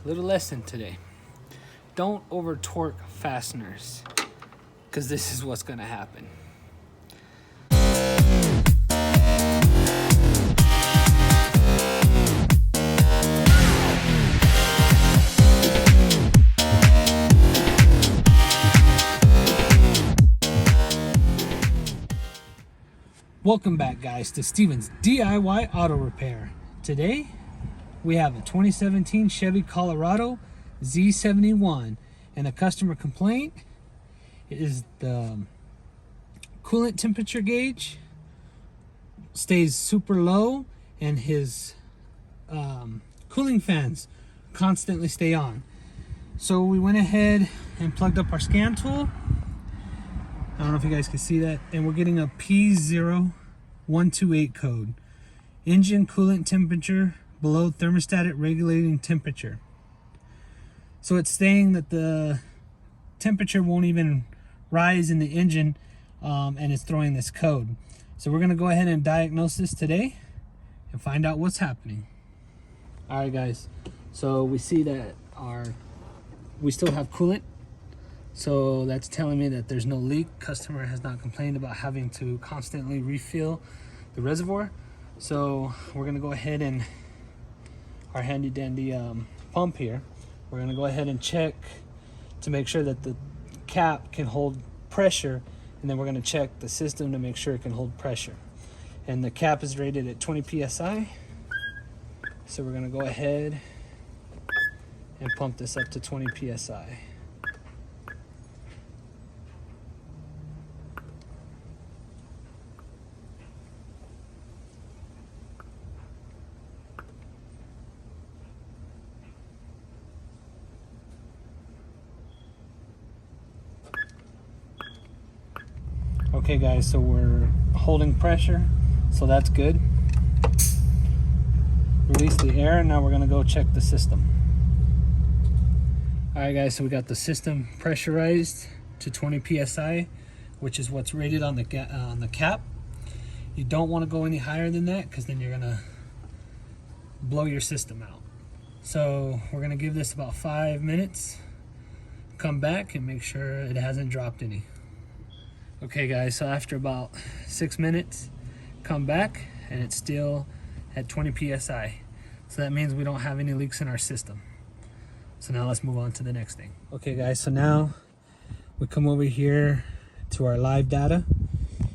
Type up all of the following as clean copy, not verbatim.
Little lesson today. Don't over torque fasteners, because this is what's gonna happen. Welcome back, guys, to Steven's DIY Auto Repair. Today we have a 2017 Chevy Colorado Z71, and the customer complaint is the coolant temperature gauge stays super low and his cooling fans constantly stay on. So we went ahead and plugged up our scan tool. I don't know if you guys can see that, and we're getting a P0128 code. Engine coolant temperature below thermostat regulating temperature. So it's saying that the temperature won't even rise in the engine, and it's throwing this code. So we're gonna go ahead and diagnose this today and find out what's happening. All right, guys, so we see that we still have coolant. So that's telling me that there's no leak. Customer has not complained about having to constantly refill the reservoir. So we're gonna go ahead and our handy dandy pump here. We're gonna go ahead and check to make sure that the cap can hold pressure, and then we're gonna check the system to make sure it can hold pressure. And the cap is rated at 20 PSI. So we're gonna go ahead and pump this up to 20 PSI. Okay, guys, so we're holding pressure, so that's good. Release the air, and now we're gonna go check the system. All right, guys, so we got the system pressurized to 20 PSI, which is what's rated on the cap. You don't want to go any higher than that, because then you're gonna blow your system out. So we're gonna give this about 5 minutes, come back and make sure it hasn't dropped any. Okay, guys, so after about 6 minutes, come back and it's still at 20 PSI. So that means we don't have any leaks in our system. So now let's move on to the next thing. Okay, guys, so now we come over here to our live data,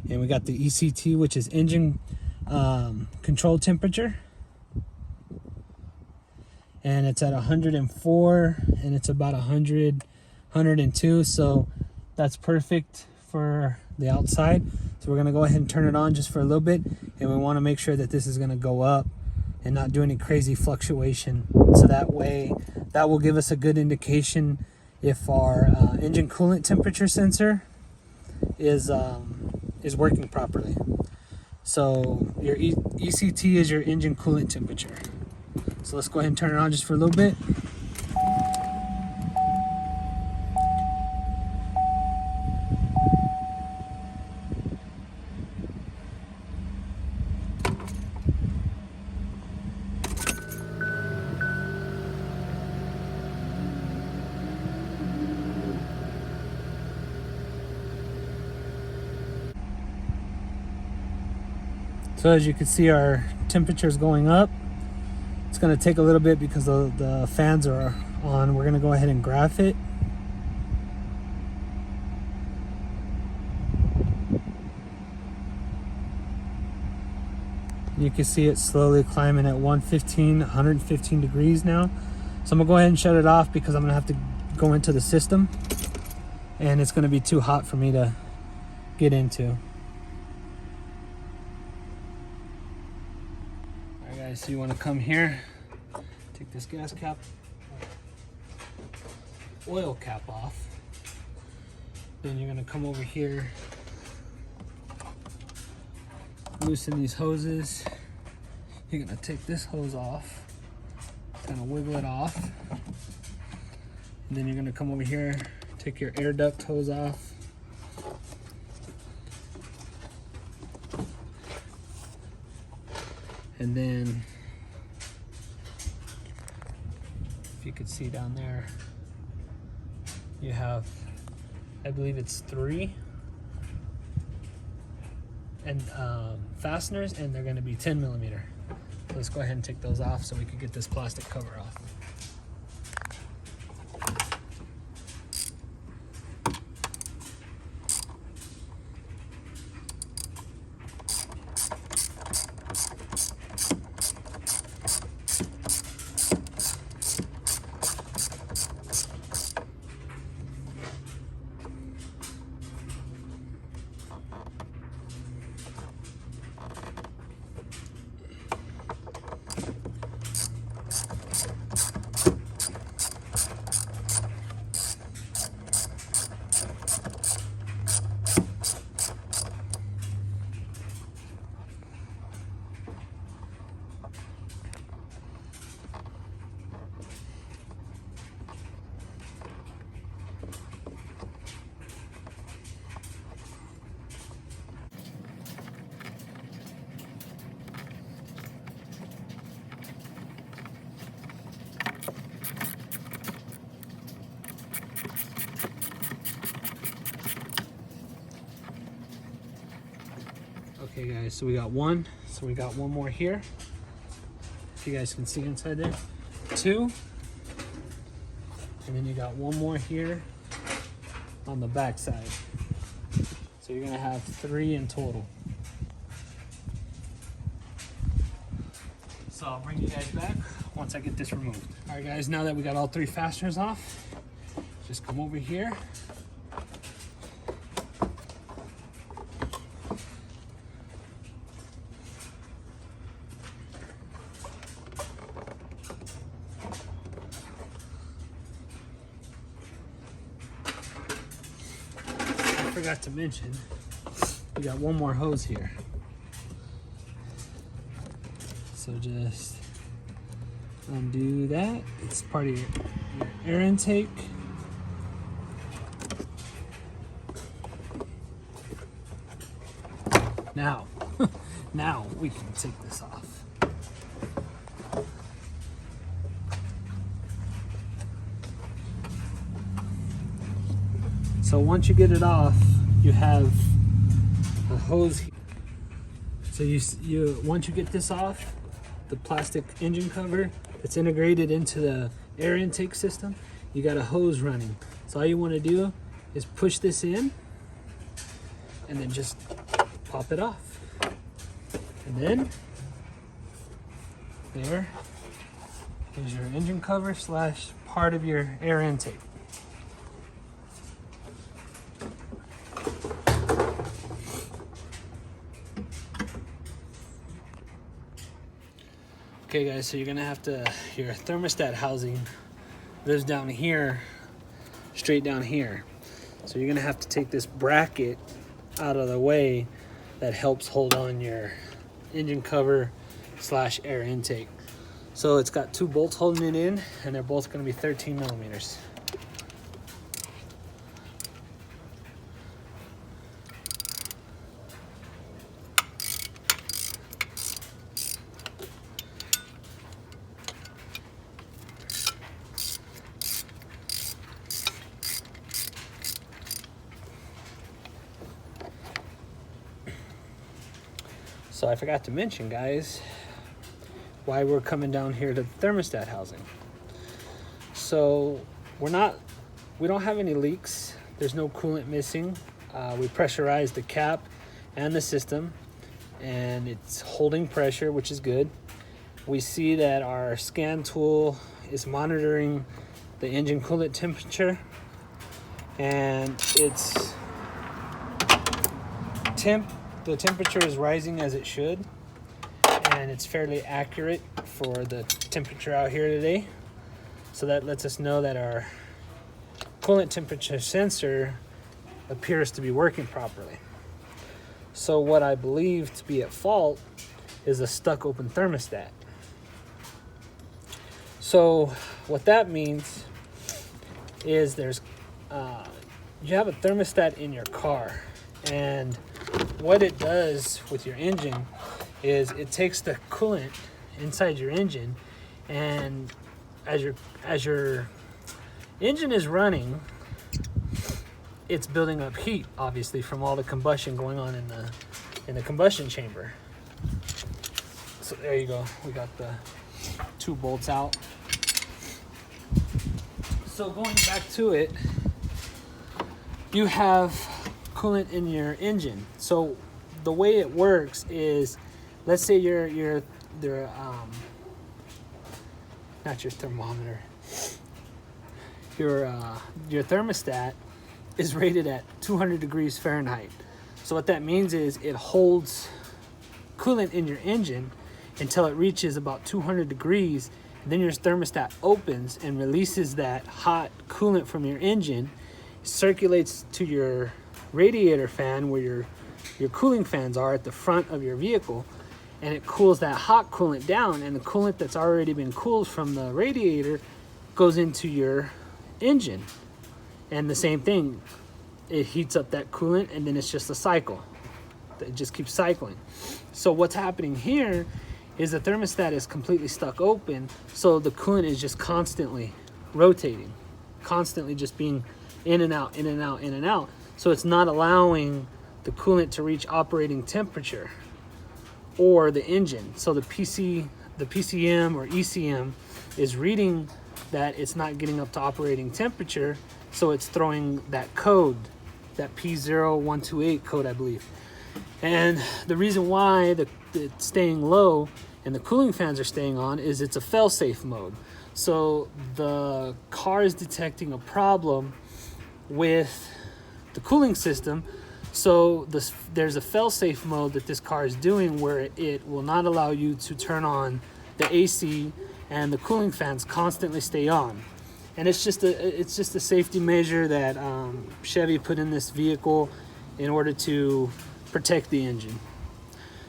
and we got the ECT, which is engine control temperature. And it's at 104, and it's about 100, 102. So that's perfect for the outside. So we're gonna go ahead and turn it on just for a little bit, and we want to make sure that this is gonna go up and not do any crazy fluctuation. So that way, that will give us a good indication if our engine coolant temperature sensor is working properly. So your ECT is your engine coolant temperature. So let's go ahead and turn it on just for a little bit. So as you can see, our temperature is going up. It's going to take a little bit because the fans are on. We're going to go ahead and graph it. You can see it slowly climbing at 115 degrees now. So I'm going to go ahead and shut it off because I'm going to have to go into the system, and it's going to be too hot for me to get into. So you want to come here, take this gas cap, oil cap off. Then you're going to come over here, loosen these hoses. You're going to take this hose off, kind of wiggle it off. And then you're going to come over here, take your air duct hose off. And then if you could see down there, you have, I believe it's 3 and fasteners, and they're going to be 10 millimeter. So let's go ahead and take those off so we can get this plastic cover off. Okay guys, so we got one. So we got one more here. If you guys can see inside there. 2. And then you got one more here on the back side. So you're gonna have 3 in total. So I'll bring you guys back once I get this removed. All right guys, now that we got all 3 fasteners off, just come over here. I forgot to mention, we got one more hose here. So just undo that. It's part of your air intake. Now, now we can take this off. So once you get it off, you have a hose here. So you once you get this off, the plastic engine cover that's integrated into the air intake system, you got a hose running. So all you want to do is push this in and then just pop it off. And then there is your engine cover slash part of your air intake. Okay guys, so you're gonna have to, your thermostat housing lives down here, straight down here. So you're gonna have to take this bracket out of the way that helps hold on your engine cover slash air intake. So it's got 2 bolts holding it in, and they're both gonna be 13 millimeters. So I forgot to mention, guys, why we're coming down here to the thermostat housing. So we don't have any leaks. There's no coolant missing. We pressurized the cap and the system, and it's holding pressure, which is good. We see that our scan tool is monitoring the engine coolant temperature, and the temperature is rising as it should, and it's fairly accurate for the temperature out here today. So that lets us know that our coolant temperature sensor appears to be working properly. So what I believe to be at fault is a stuck open thermostat. So what that means is you have a thermostat in your car, and what it does with your engine is it takes the coolant inside your engine and as your engine is running, it's building up heat, obviously, from all the combustion going on in the combustion chamber. So there you go. We got the 2 bolts out. So going back to it, you have coolant in your engine. So the way it works is, let's say your not your thermometer, your thermostat is rated at 200 degrees Fahrenheit. So what that means is it holds coolant in your engine until it reaches about 200 degrees. Then your thermostat opens and releases that hot coolant from your engine, circulates to your radiator fan where your cooling fans are at the front of your vehicle, and it cools that hot coolant down, and the coolant that's already been cooled from the radiator goes into your engine. And the same thing, it heats up that coolant, and then it's just a cycle. It just keeps cycling. So what's happening here is the thermostat is completely stuck open, so the coolant is just constantly rotating, constantly just being in and out, in and out, in and out. So it's not allowing the coolant to reach operating temperature or the engine. So the PCM or ECM is reading that it's not getting up to operating temperature, so it's throwing that code, that P0128 code, I believe. And the reason why it's staying low and the cooling fans are staying on is it's a fail-safe mode. So the car is detecting a problem with the cooling system. So there's a fail-safe mode that this car is doing where it will not allow you to turn on the AC, and the cooling fans constantly stay on. And it's just a safety measure that Chevy put in this vehicle in order to protect the engine.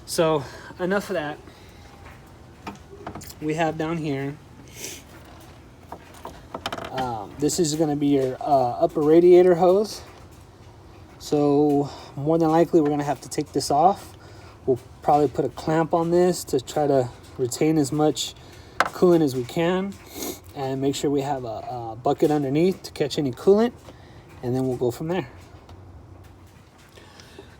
So enough of that. We have down here, this is going to be your upper radiator hose. So more than likely we're going to have to take this off. We'll probably put a clamp on this to try to retain as much coolant as we can, and make sure we have a bucket underneath to catch any coolant, and then we'll go from there.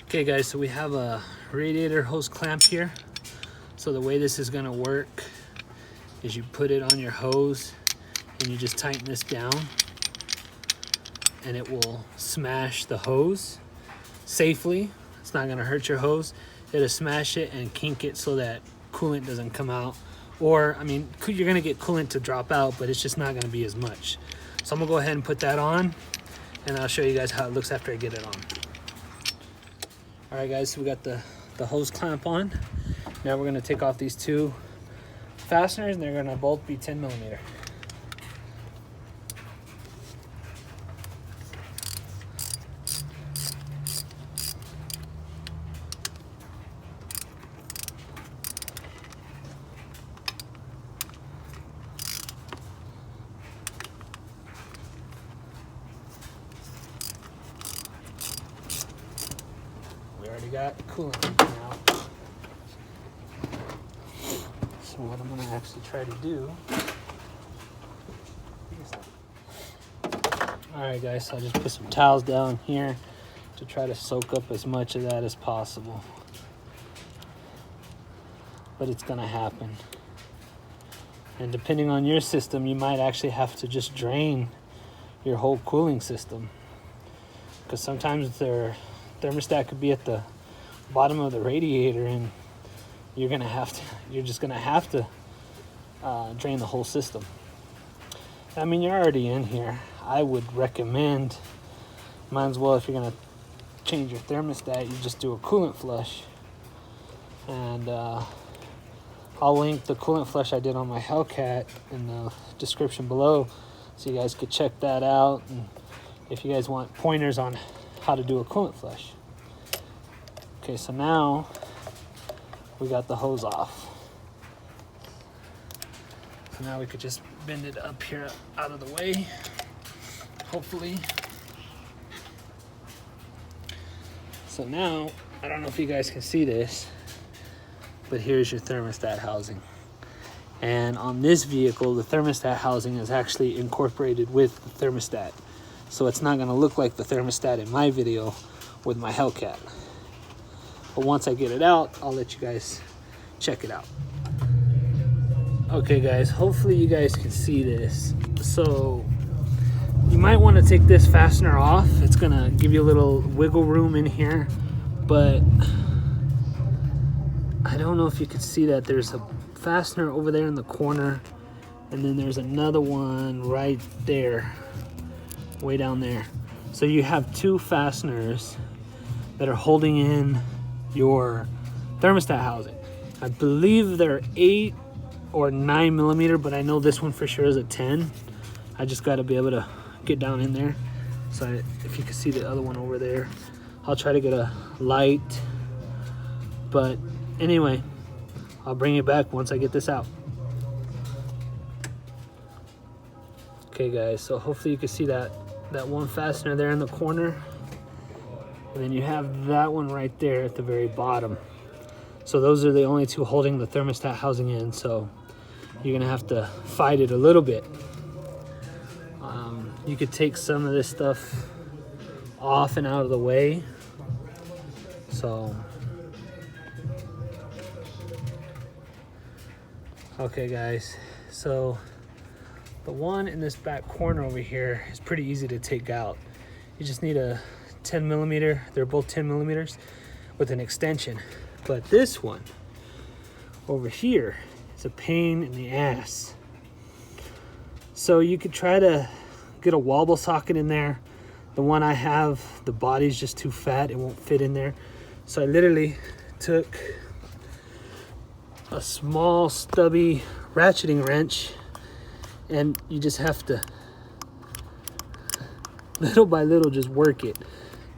Okay guys, so we have a radiator hose clamp here. So the way this is going to work is you put it on your hose and you just tighten this down, and it will smash the hose safely. It's not going to hurt your hose. It'll smash it and kink it so that coolant doesn't come out. Or, I mean, you're going to get coolant to drop out, but it's just not going to be as much. So I'm going to go ahead and put that on, and I'll show you guys how it looks after I get it on. All right, guys, so we got the hose clamp on. Now we're going to take off these 2 fasteners, and they're going to both be 10 millimeter. We already got coolant out. So what I'm going to actually try to do. Alright guys, so I just put some towels down here to try to soak up as much of that as possible. But it's going to happen. And depending on your system, you might actually have to just drain your whole cooling system. Because sometimes their thermostat could be at the bottom of the radiator, and you're just gonna have to drain the whole system. I mean, you're already in here. I would recommend, might as well, if you're gonna change your thermostat, you just do a coolant flush. And I'll link the coolant flush I did on my Hellcat in the description below, so you guys could check that out, and if you guys want pointers on how to do a coolant flush. Okay, so now we got the hose off. So now we could just bend it up here out of the way, hopefully. So now, I don't know if you guys can see this, but here's your thermostat housing. And on this vehicle, the thermostat housing is actually incorporated with the thermostat. So it's not gonna look like the thermostat in my video with my Hellcat. But once I get it out, I'll let you guys check it out. Okay guys, hopefully you guys can see this. So you might want to take this fastener off. It's gonna give you a little wiggle room in here, but I don't know if you could see that. There's a fastener over there in the corner, and then there's another one right there, way down there. So you have two fasteners that are holding in your thermostat housing. I believe they're 8 or 9 millimeter, but I know this one for sure is a 10. I just got to be able to get down in there. So if you can see the other one over there, I'll try to get a light. But anyway, I'll bring you back once I get this out. Okay guys, so hopefully you can see that one fastener there in the corner. And then you have that one right there at the very bottom. So those are the only two holding the thermostat housing in. So you're gonna have to fight it a little bit. You could take some of this stuff off and out of the way. So, okay guys, so the one in this back corner over here is pretty easy to take out. You just need a 10 millimeter, they're both 10 millimeters with an extension. But this one over here is a pain in the ass. So you could try to get a wobble socket in there. The one I have, the body's just too fat, it won't fit in there. So I literally took a small stubby ratcheting wrench, and you just have to little by little just work it,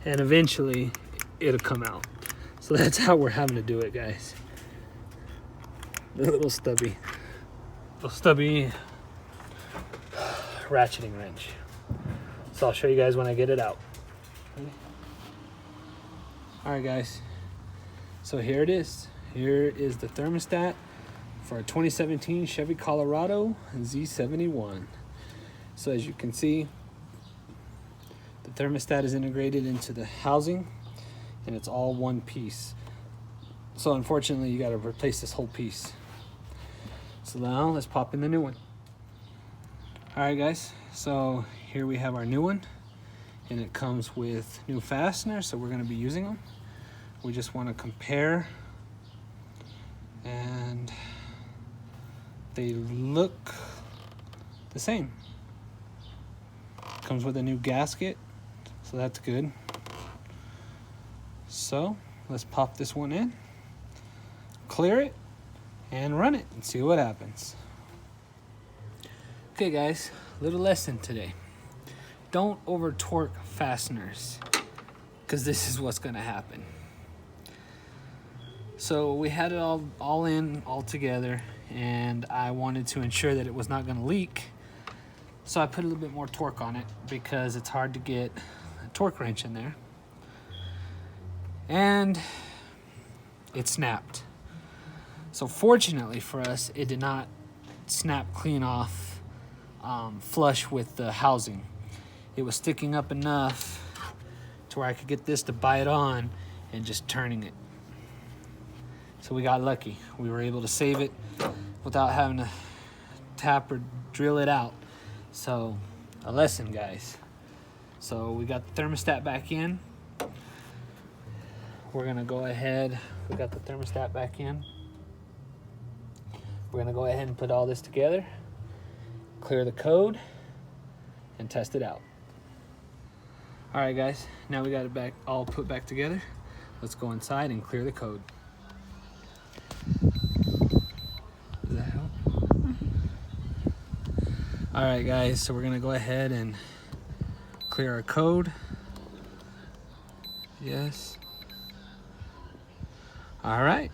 and eventually it'll come out. So that's how we're having to do it, guys. The little stubby ratcheting wrench. So I'll show you guys when I get it out. All right guys, so here it is. Here is the thermostat for a 2017 Chevy Colorado Z71. So as you can see, the thermostat is integrated into the housing, and it's all one piece. So unfortunately, you got to replace this whole piece. So now let's pop in the new one. All right guys, so here we have our new one, and it comes with new fasteners, so we're going to be using them. We just want to compare, and they look the same. Comes with a new gasket, so that's good. So let's pop this one in, clear it, and run it and see what happens. Okay guys, little lesson today. Don't over torque fasteners, because this is what's gonna happen. So we had it all in, all together, and I wanted to ensure that it was not gonna leak. So I put a little bit more torque on it because it's hard to get a torque wrench in there. And it snapped. So fortunately for us, it did not snap clean off flush with the housing. It was sticking up enough to where I could get this to bite on and just turning it. So we got lucky. We were able to save it without having to tap or drill it out. So a lesson, guys. So we got the thermostat back in. We're gonna go ahead, we got the thermostat back in. We're gonna go ahead and put all this together, clear the code, and test it out. All right guys, now we got it back all put back together. Let's go inside and clear the code. Does that help? All right guys, so we're gonna go ahead and clear our code. Yes. All right,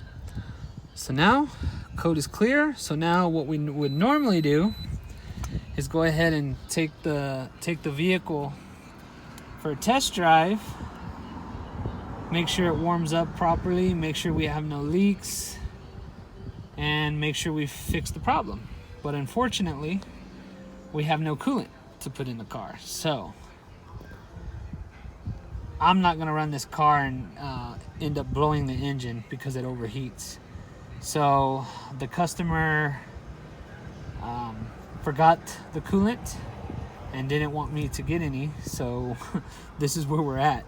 so now code is clear. So now what we would normally do is go ahead and take the vehicle for a test drive, make sure it warms up properly, make sure we have no leaks, and make sure we fix the problem. But unfortunately, we have no coolant to put in the car. So I'm not gonna run this car and end up blowing the engine because it overheats. So the customer forgot the coolant and didn't want me to get any, so this is where we're at.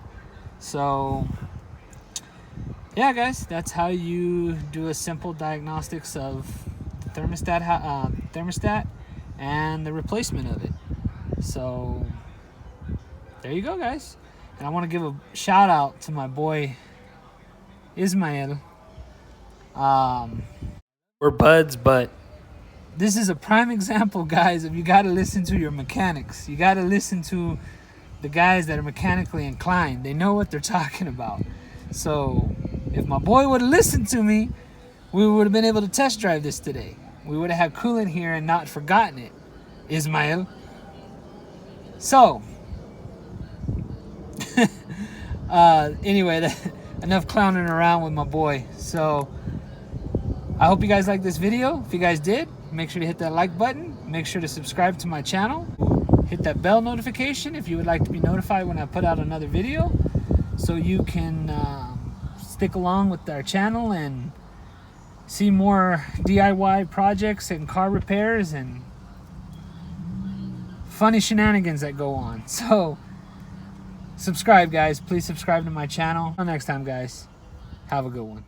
So yeah, guys, that's how you do a simple diagnostics of the thermostat and the replacement of it. So there you go, guys. And I want to give a shout out to my boy Ismael. We're buds, but this is a prime example, guys, of you got to listen to your mechanics. You got to listen to the guys that are mechanically inclined. They know what they're talking about. So if my boy would have listened to me, we would have been able to test drive this today. We would have had coolant here and not forgotten it, Ismael. So anyway, enough clowning around with my boy. So I hope you guys liked this video. If you guys did, make sure to hit that like button. Make sure to subscribe to my channel. Hit that bell notification if you would like to be notified when I put out another video, so you can stick along with our channel and see more DIY projects and car repairs and funny shenanigans that go on. So subscribe, guys. Please subscribe to my channel. Until next time, guys, have a good one.